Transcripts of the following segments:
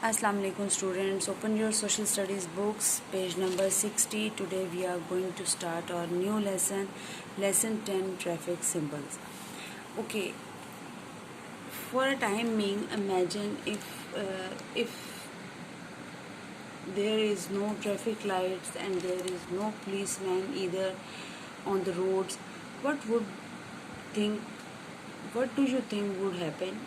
Assalamu alaikum students, open your social studies books, page number 60. Today we are going to start our new lesson, lesson 10, traffic symbols. Okay, for a time being, imagine if there is no traffic lights and there is no policeman either on the roads, think what do you think would happen?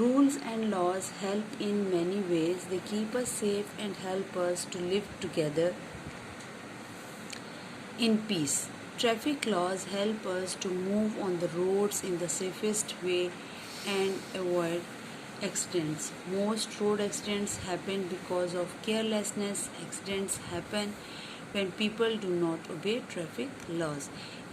Rules and laws help in many ways. They keep us safe and help us to live together in peace. Traffic laws help us to move on the roads in the safest way and avoid accidents. Most road accidents happen because of carelessness. Accidents happen when people do not obey traffic laws.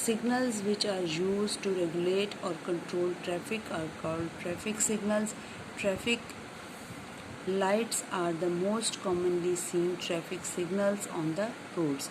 Signals which are used to regulate or control traffic are called traffic signals. Traffic lights are the most commonly seen traffic signals on the roads.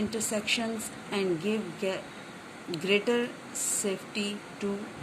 intersections and give greater safety to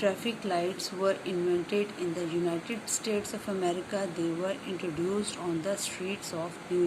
traffic lights were invented in the United States of America. They were introduced on the streets of New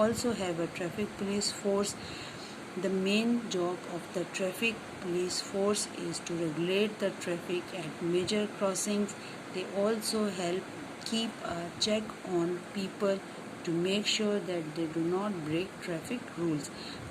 also have a traffic police force. The main job of the traffic police force is to regulate the traffic at major crossings. They also help keep a check on people to make sure that they do not break traffic rules.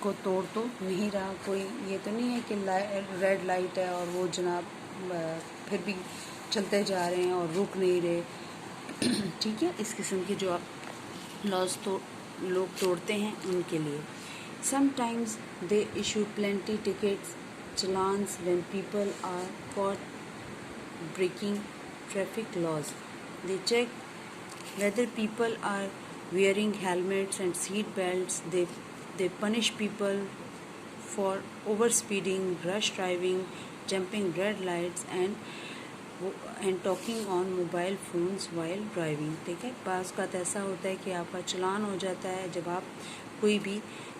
کو توڑ تو نہیں رہا کوئی، یہ تو نہیں ہے کہ ریڈ لائٹ ہے اور وہ جناب پھر بھی چلتے جا رہے ہیں اور رک نہیں رہے. ٹھیک ہے، اس قسم کے جو آپ لاز تو لوگ توڑتے ہیں ان کے لیے. Sometimes they issue plenty tickets challans when people are caught breaking traffic laws. They check whether people are wearing helmets and seat belts. They punish people for overspeeding, rush driving, jumping red lights and talking on mobile phones while driving. ٹھیک ہے، بعض اوقات ایسا ہوتا ہے کہ آپ کا چلان ہو جاتا ہے جب آپ کوئی بھی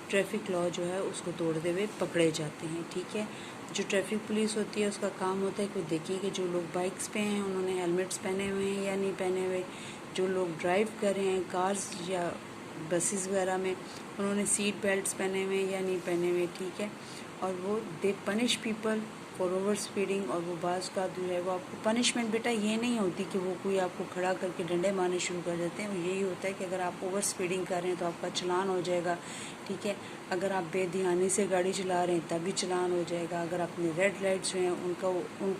ٹریفک لا جو ہے اس کو توڑتے ہوئے پکڑے جاتے ہیں. ٹھیک ہے، جو ٹریفک پولیس ہوتی ہے اس کا کام ہوتا ہے کہ دیکھیں کہ جو لوگ بائکس پہ ہیں انہوں نے ہیلمٹس پہنے ہوئے ہیں یا نہیں پہنے ہوئے، جو لوگ ڈرائیو کر رہے ہیں کارز یا بسیز وغیرہ میں انہوں نے سیٹ بیلٹس پہنے ہوئے ہیں یا نہیں پہنے ہوئے. ٹھیک ہے، اور وہ they punish people for over speeding. اور وہ بعض کا جو ہے وہ آپ کو پنشمنٹ بیٹا یہ نہیں ہوتی کہ وہ کوئی آپ کو کھڑا کر کے ڈنڈے مارنے شروع کر دیتے ہیں. وہ یہی ہوتا ہے کہ اگر آپ اوور اسپیڈنگ کر رہے ہیں تو آپ کا چلان ہو جائے گا. ٹھیک ہے، اگر آپ بے دھیانی سے گاڑی چلا رہے ہیں تب بھی چلان ہو جائے گا. اگر آپ نے ریڈ لائٹس جو ہیں ان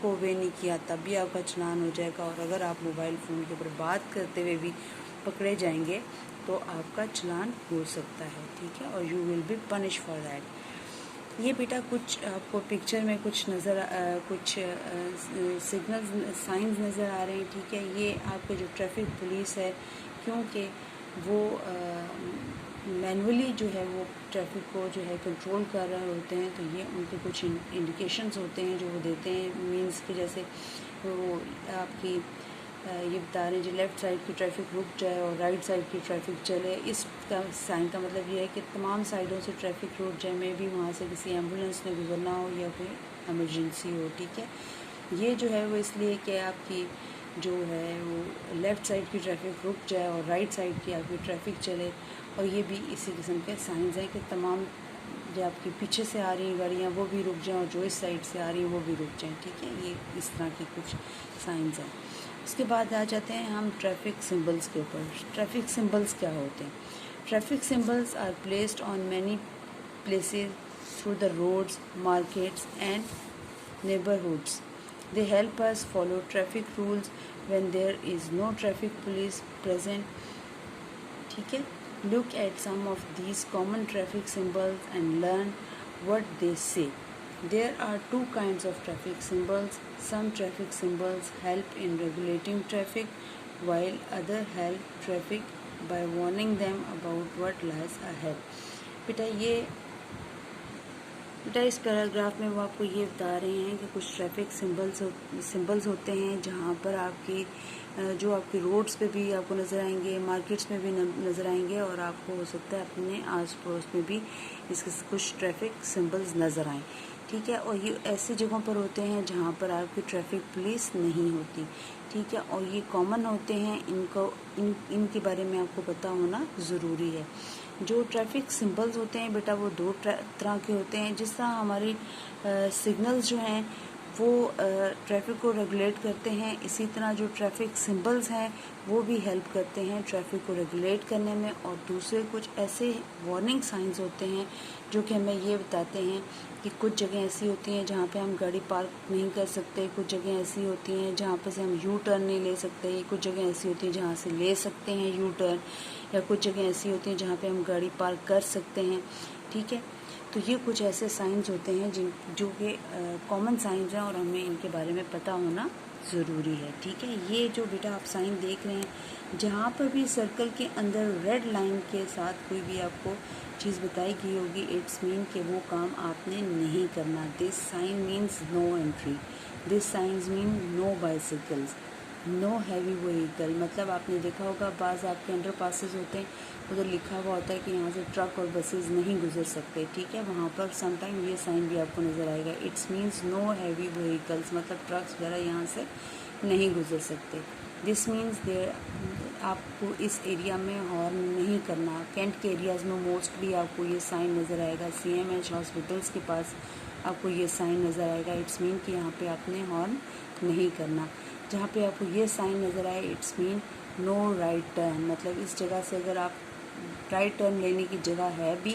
کو اوبے نہیں کیا تب بھی آپ کا چلان ہو جائے گا. اور اگر آپ موبائل فون کے اوپر بات کرتے ہوئے بھی پکڑے جائیں گے تو آپ کا چلان ہو سکتا ہے. ٹھیک ہے، اور you will be punish for that. یہ بیٹا کچھ آپ کو پکچر میں کچھ سگنل سائنز نظر آ رہے ہیں. ٹھیک ہے، یہ آپ کے جو ٹریفک پولیس ہے کیونکہ وہ مینولی جو ہے وہ ٹریفک کو جو ہے کنٹرول کر رہے ہوتے ہیں تو یہ ان کے کچھ انڈیکیشنز ہوتے ہیں جو وہ دیتے ہیں. مینس کہ جیسے وہ آپ کی یہ بتا رہے ہیں جو لیفٹ سائڈ کی ٹریفک رک جائے اور رائٹ سائڈ کی ٹریفک چلے. اس کا سائن کا مطلب یہ ہے کہ تمام سائڈوں سے ٹریفک رک جائے، میں بھی وہاں سے کسی ایمبولینس نے گزرنا ہو یا کوئی ایمرجنسی ہو. ٹھیک ہے، یہ جو ہے وہ اس لیے کہ آپ کی جو ہے وہ لیفٹ سائڈ کی ٹریفک رک جائے اور رائٹ سائڈ کی آپ کی ٹریفک چلے. اور یہ بھی اسی قسم کے سائنز ہیں کہ تمام جو آپ کی پیچھے سے آ رہی ہیں گاڑیاں وہ بھی رک جائیں اور جو اس سائڈ سے آ رہی ہیں وہ بھی رک جائیں. ٹھیک ہے، یہ اس طرح کی کچھ سائنز ہیں. اس کے بعد آ جاتے ہیں ہم ٹریفک سمبلز کے اوپر. ٹریفک سمبلز کیا ہوتے ہیں؟ Traffic symbols are placed on many places through the roads, markets and neighbourhoods. They help us follow traffic rules when there is no traffic police present. ٹھیک ہے، look at some of these common traffic symbols and learn what they say. There are two kinds of traffic symbols. Some traffic symbols help in regulating traffic, while others help traffic by warning them about what lies ahead. بیٹا اس paragraph میں وہ آپ کو یہ بتا رہے ہیں کہ کچھ ٹریفک سمبلز ہوتے ہیں جہاں پر آپ کی جو آپ کی روڈز پہ بھی آپ کو نظر آئیں گے، مارکیٹس میں بھی نظر آئیں گے، اور آپ کو ہو سکتا ہے اپنے آس پڑوس میں بھی اس کے کچھ ٹریفک سمبلز نظر آئیں. ٹھیک ہے، اور یہ ایسی جگہوں پر ہوتے ہیں جہاں پر آپ کی ٹریفک پولیس نہیں ہوتی. ٹھیک ہے، اور یہ کامن ہوتے ہیں، ان کے بارے میں آپ کو پتہ ہونا ضروری ہے. جو ٹریفک سمبلز ہوتے ہیں بیٹا وہ دو طرح کے ہوتے ہیں. جس طرح ہماری سگنلز جو ہیں وہ ٹریفک کو ریگولیٹ کرتے ہیں، اسی طرح جو ٹریفک سمبلز ہیں وہ بھی ہیلپ کرتے ہیں ٹریفک کو ریگولیٹ کرنے میں. اور دوسرے کچھ ایسے وارننگ سائنز ہوتے ہیں جو کہ ہمیں یہ بتاتے ہیں کہ کچھ جگہیں ایسی ہوتی ہیں جہاں پہ ہم گاڑی پارک نہیں کر سکتے، کچھ جگہیں ایسی ہوتی ہیں جہاں پہ سے ہم یو ٹرن نہیں لے سکتے، کچھ جگہیں ایسی ہوتی ہیں جہاں سے لے سکتے ہیں یو ٹرن، یا کچھ جگہیں ایسی ہوتی ہیں جہاں پہ ہم گاڑی پارک کر سکتے ہیں. ٹھیک ہے، تو یہ کچھ ایسے سائنز ہوتے ہیں جو کہ کامن سائنز ہیں اور ہمیں ان کے بارے میں پتہ ہونا ضروری ہے. ٹھیک ہے، یہ جو بیٹا آپ سائن دیکھ رہے ہیں جہاں پر بھی سرکل کے اندر ریڈ لائن کے ساتھ کوئی بھی آپ کو چیز بتائی گئی ہوگی، اٹس مین کہ وہ کام آپ نے نہیں کرنا. دس سائن مینز نو انٹری. دس سائنز مین نو بائیسیکلز، نو ہیوی وہیکل. مطلب آپ نے دیکھا ہوگا بعض آپ کے انڈر پاسز ہوتے ہیں ادھر لکھا ہوا ہوتا ہے کہ یہاں سے ٹرک اور بسیز نہیں گزر سکتے. ٹھیک ہے، وہاں پر سم ٹائم یہ سائن بھی آپ کو نظر آئے گا، it's means no heavy vehicles, مطلب ٹرکس وغیرہ یہاں سے نہیں گزر سکتے. دس مینس آپ کو اس ایریا میں ہارن نہیں کرنا. کینٹ کے ایریاز میں موسٹلی آپ کو یہ سائن نظر آئے گا. سی ایم ایچ ہاسپٹلس کے پاس آپ کو یہ سائن نظر آئے گا، اٹس مین کہ یہاں پہ آپ نے ہارن نہیں کرنا. جہاں پہ آپ کو یہ سائن نظر آئے it's mean no right turn, مطلب اس جگہ سے اگر آپ رائٹ ٹرن لینے کی جگہ ہے بھی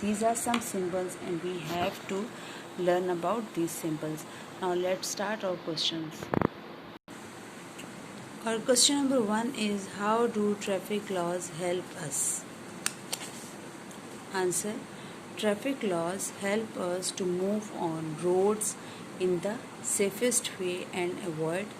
These are some symbols and we have to learn about these symbols. Now let's start our questions. Our question number 1 is, how do traffic laws help us? Answer: traffic laws help us to move on roads in the safest way and avoid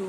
2,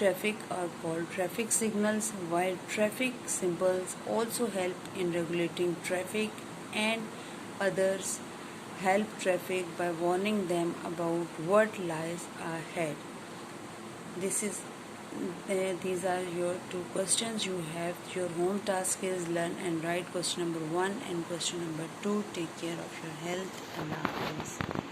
traffic are called traffic signals, while traffic symbols also help in regulating traffic, and others help traffic by warning them about what lies ahead. These are your 2 questions. You have your home task is learn and write question number 1 and question number 2. Take care of your health. Allah Hafiz.